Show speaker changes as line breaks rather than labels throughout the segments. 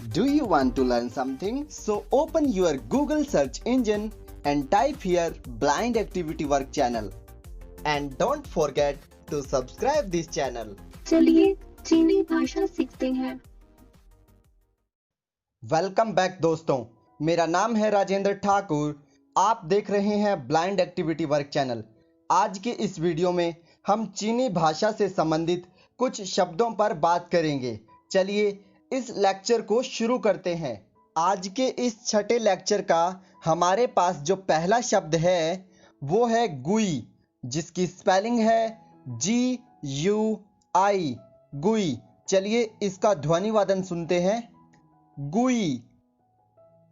Do you want to learn something? So open your Google search engine and type here Blind Activity Work channel. And don't forget to subscribe this channel.
चलिए चीनी भाषा सीखते हैं।
Welcome back दोस्तों, मेरा नाम है राजेंद्र ठाकुर। आप देख रहे हैं ब्लाइंड एक्टिविटी वर्क चैनल। आज के इस वीडियो में हम चीनी भाषा से संबंधित कुछ शब्दों पर बात करेंगे। चलिए इस लेक्चर को शुरू करते हैं। आज के इस छठे लेक्चर का हमारे पास जो पहला शब्द है वो है गुई, जिसकी स्पेलिंग है GUI, गुई। चलिए इसका ध्वनिवादन सुनते हैं। गुई,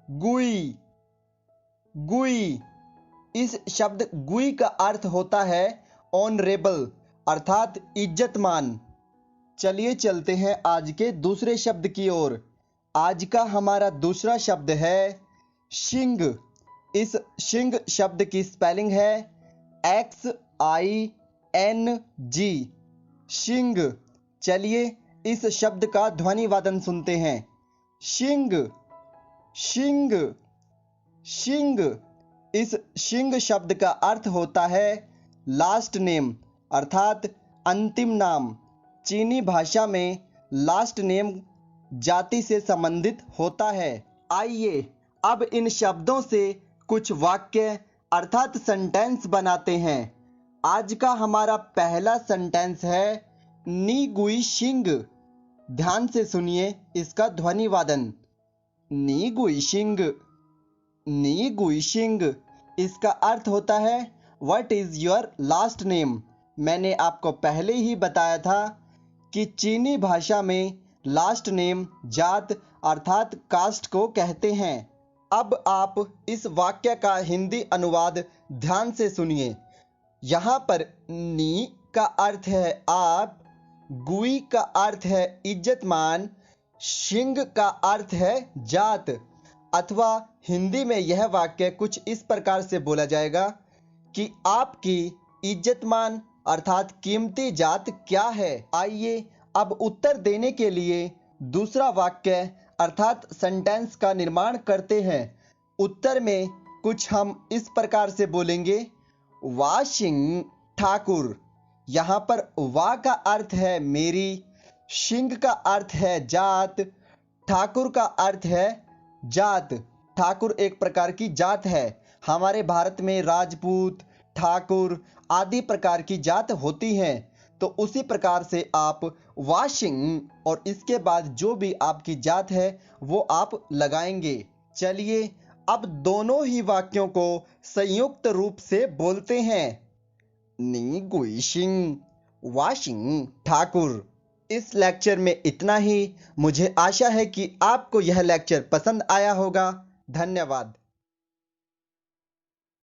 गुई, गुई। इस शब्द गुई का अर्थ होता है ऑनरेबल, अर्थात इज्जतमान। चलिए चलते हैं आज के दूसरे शब्द की ओर। आज का हमारा दूसरा शब्द है शिंग। इस शिंग शब्द की स्पेलिंग है XING, शिंग। चलिए इस शब्द का ध्वनिवादन सुनते हैं। शिंग, शिंग, शिंग। इस शिंग शब्द का अर्थ होता है लास्ट नेम, अर्थात अंतिम नाम। चीनी भाषा में लास्ट नेम जाति से संबंधित होता है। आइए अब इन शब्दों से कुछ वाक्य अर्थात सेंटेंस बनाते हैं। आज का हमारा पहला सेंटेंस है नी गुई शिंग। ध्यान से सुनिए इसका ध्वनिवादन। नी गुई शिंग, नी गुई शिंग। इसका अर्थ होता है what is your last name. मैंने आपको पहले ही बताया था कि चीनी भाषा में लास्ट नेम जात अर्थात कास्ट को कहते हैं। अब आप इस वाक्य का हिंदी अनुवाद ध्यान से सुनिए। यहाँ पर नी का अर्थ है आप, गुई का अर्थ है इज्जतमान, शिंग का अर्थ है जात। अथवा हिंदी में यह वाक्य कुछ इस प्रकार से बोला जाएगा कि आपकी इज्जतमान अर्थात कीमती जात क्या है। आइए अब उत्तर देने के लिए दूसरा वाक्य अर्थात सेंटेंस का निर्माण करते हैं। उत्तर में कुछ हम इस प्रकार से बोलेंगे वाशिंग ठाकुर। यहाँ पर वा का अर्थ है मेरी, शिंग का अर्थ है जात, ठाकुर का अर्थ है जात। ठाकुर एक प्रकार की जात है। हमारे भारत में राजपूत, ठाकुर आदि प्रकार की जात होती हैं। तो उसी प्रकार से आप वाशिंग और इसके बाद जो भी आपकी जात है वो आप लगाएंगे। चलिए अब दोनों ही वाक्यों को संयुक्त रूप से बोलते हैं। नी गुई शिंग, वाशिंग ठाकुर। इस लेक्चर में इतना ही। मुझे आशा है कि आपको यह लेक्चर पसंद आया होगा। धन्यवाद।